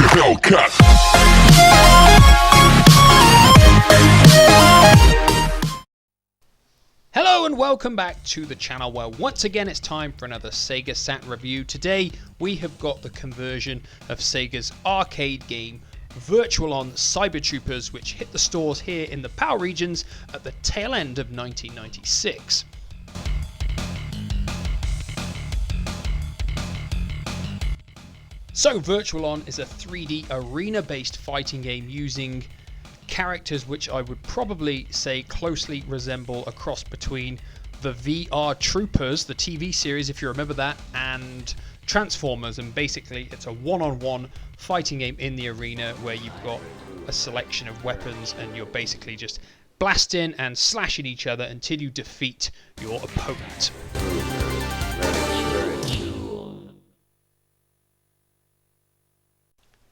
Hellcat. Hello and welcome back to the channel where once again it's time for another Sega Saturn review. Today we have got the conversion of Sega's arcade game Virtual On Cyber Troopers, which hit the stores here in the PAL regions at the tail end of 1996. So Virtual On is a 3D arena-based fighting game using characters which I would probably say closely resemble a cross between the VR Troopers, the TV series if you remember that, and Transformers, and basically it's a one-on-one fighting game in the arena where you've got a selection of weapons and you're basically just blasting and slashing each other until you defeat your opponent.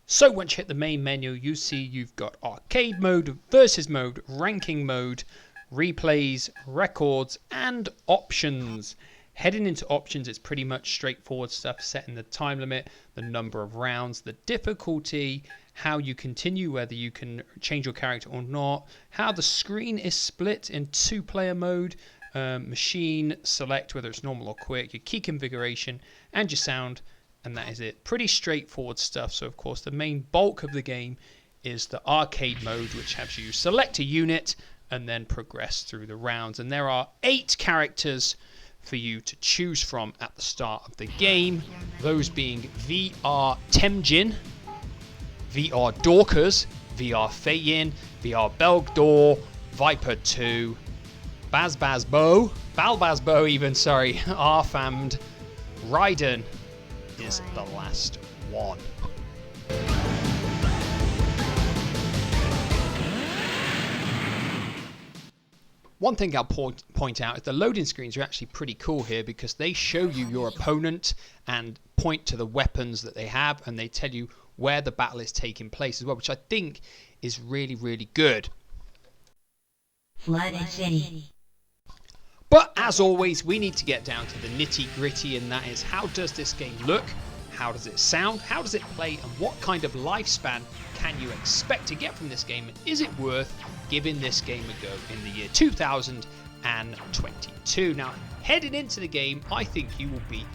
So once you hit the main menu, you see you've got arcade mode, versus mode, ranking mode, replays, records, and options. Heading into options, it's pretty much straightforward stuff, setting the time limit, the number of rounds, the difficulty, how you continue, whether you can change your character or not, how the screen is split in two-player mode, machine, select whether it's normal or quick, your key configuration, and your sound. And that is it. Pretty straightforward stuff. So of course the main bulk of the game is the arcade mode, which has you select a unit and then progress through the rounds. And there are 8 characters for you to choose from at the start of the game. Those being VR Temjin, VR Dorkers, VR Feyin, VR Belgdor, Viper 2, Balbazbo even, sorry, Arfamd, Raiden is the last one. One thing I'll point out is the loading screens are actually pretty cool here because they show you your opponent and point to the weapons that they have, and they tell you where the battle is taking place as well, which I think is really, really good. Flooded City. But as always, we need to get down to the nitty gritty, and that is, how does this game look? How does it sound? How does it play? And what kind of lifespan can you expect to get from this game? And is it worth giving this game a go in the year 2022? Now, heading into the game, I think you will be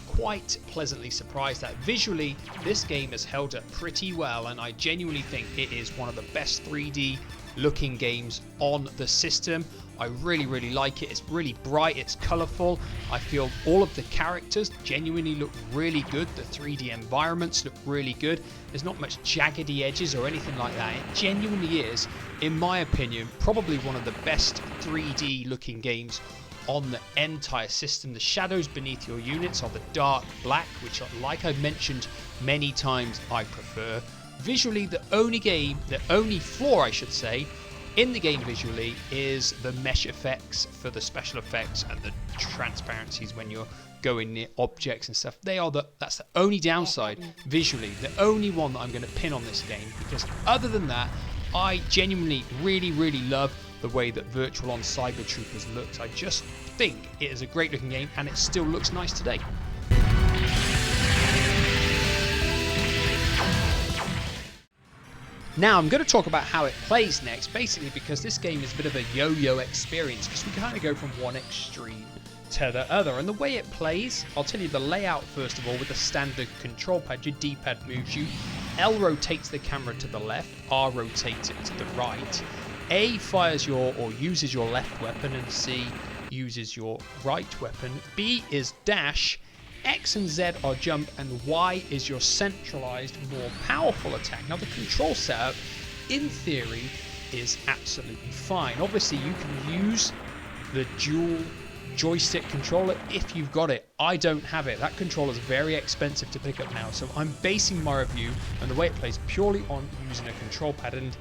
quite pleasantly surprised that visually this game has held up pretty well, and I genuinely think it is one of the best 3D looking games on the system. I really, really like it. It's really bright, it's colourful. I feel all of the characters genuinely look really good. The 3D environments look really good. There's not much jaggedy edges or anything like that. It genuinely is, in my opinion, probably one of the best 3D looking games on the entire system. The shadows beneath your units are the dark black, which, like I've mentioned many times, I prefer. Visually, the only flaw, I should say, in the game visually is the mesh effects for the special effects and the transparencies when you're going near objects and stuff. That's the only downside visually, the only one that I'm going to pin on this game, because other than that, I genuinely really, really love the way that Virtual On Cyber Troopers looks. I just think it is a great looking game and it still looks nice today. Now I'm going to talk about how it plays next, basically because this game is a bit of a yo-yo experience, because we kind of go from one extreme to the other. And the way it plays, I'll tell you the layout first of all. With the standard control pad, your D-pad moves you. L rotates the camera to the left, R rotates it to the right. A fires or uses your left weapon, and C uses your right weapon. B is dash. X and Z are jump, and Y is your centralized, more powerful attack. Now the control setup, in theory, is absolutely fine. Obviously you can use the dual joystick controller if you've got it. I don't have it. That controller is very expensive to pick up now, so I'm basing my review and the way it plays purely on using a control pad, and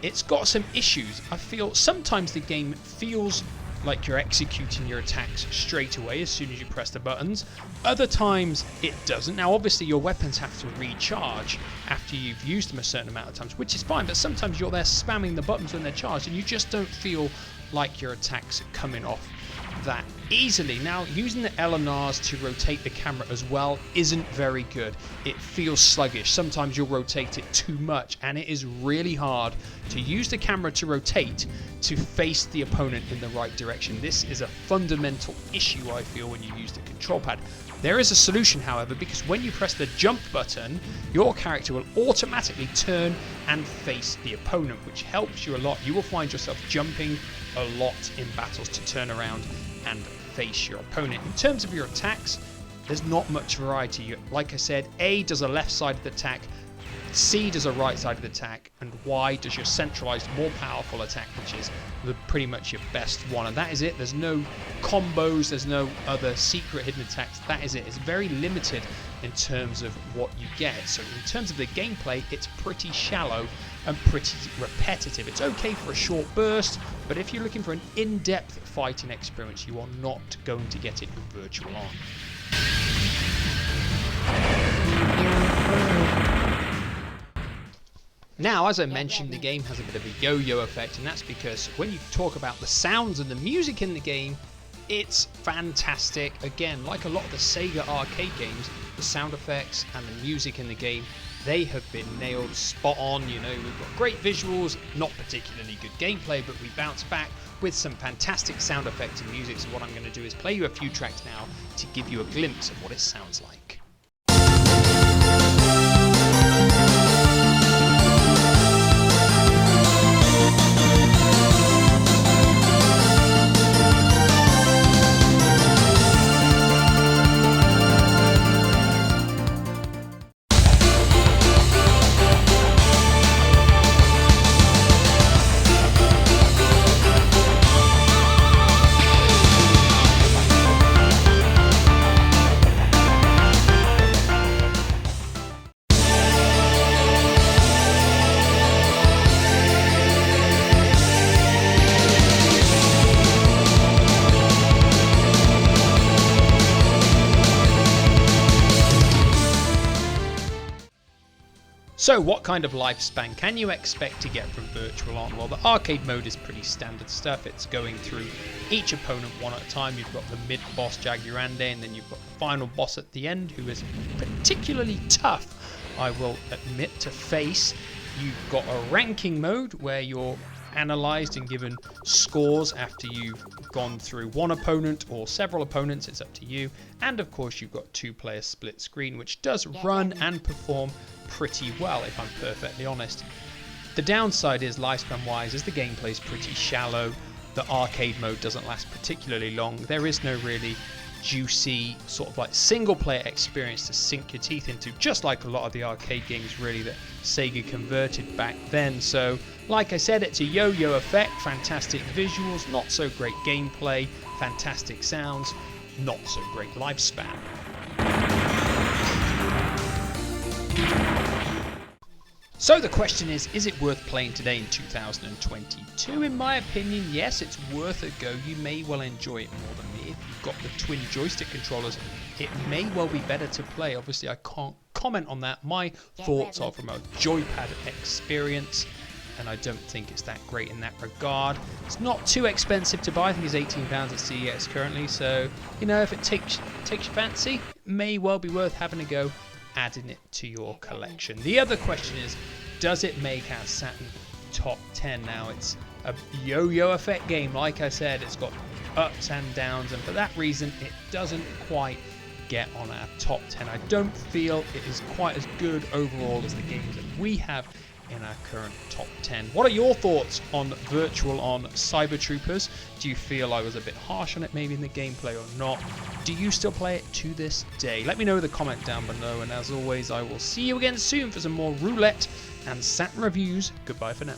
it's got some issues. I feel sometimes the game feels like you're executing your attacks straight away as soon as you press the buttons. Other times it doesn't. Now obviously your weapons have to recharge after you've used them a certain amount of times, which is fine, but sometimes you're there spamming the buttons when they're charged and you just don't feel like your attacks are coming off that easily. Now, using the L and R's to rotate the camera as well isn't very good. It feels sluggish. Sometimes you'll rotate it too much, and it is really hard to use the camera to rotate to face the opponent in the right direction. This is a fundamental issue, I feel, when you use the control pad. There is a solution, however, because when you press the jump button, your character will automatically turn and face the opponent, which helps you a lot. You will find yourself jumping a lot in battles to turn around and face your opponent. In terms of your attacks, there's not much variety. Like I said, A does a left side of the attack, C does a right side of the attack, and Y does your centralized, more powerful attack, which is pretty much your best one. And that is it. There's no combos, there's no other secret hidden attacks. That is it. It's very limited in terms of what you get. So in terms of the gameplay, it's pretty shallow and pretty repetitive. It's okay for a short burst, but if you're looking for an in-depth fighting experience, you are not going to get it with Virtual On. Now, as I mentioned, the game has a bit of a yo-yo effect, and that's because when you talk about the sounds and the music in the game, it's fantastic. Again, like a lot of the Sega arcade games, the sound effects and the music in the game, they have been nailed spot on. You know, we've got great visuals, not particularly good gameplay, but we bounce back with some fantastic sound effects and music. So what I'm going to do is play you a few tracks now to give you a glimpse of what it sounds like. So what kind of lifespan can you expect to get from Virtual On? Well, the arcade mode is pretty standard stuff. It's going through each opponent one at a time. You've got the mid-boss Jaguarande, and then you've got the final boss at the end, who is particularly tough, I will admit, to face. You've got a ranking mode where you're analysed and given scores after you've gone through one opponent or several opponents. It's up to you. And of course you've got two-player split screen, which does run and perform pretty well, if I'm perfectly honest. The downside is, lifespan wise, is the gameplay is pretty shallow. The arcade mode doesn't last particularly long. There is no really juicy sort of like single player experience to sink your teeth into, just like a lot of the arcade games really that Sega converted back then. So like I said, it's a yo-yo effect, fantastic visuals, not so great gameplay, fantastic sounds, not so great lifespan. So the question is it worth playing today in 2022? In my opinion, yes, it's worth a go. You may well enjoy it more than me. If you've got the twin joystick controllers, it may well be better to play. Obviously, I can't comment on that. My thoughts are from a joypad experience, and I don't think it's that great in that regard. It's not too expensive to buy. I think it's £18 at CEX currently, so, you know, if it takes your fancy, it may well be worth having a go, adding it to your collection. The other question is, does it make our Saturn top 10? Now, it's a yo-yo effect game. Like I said, it's got ups and downs, and for that reason it doesn't quite get on our top 10. I don't feel it is quite as good overall as the games that we have in our current top 10. What are your thoughts on Virtual On Cyber Troopers? Do you feel I was a bit harsh on it maybe in the gameplay or not? Do you still play it to this day? Let me know in the comment down below, and as always, I will see you again soon for some more roulette and Saturn reviews. Goodbye for now.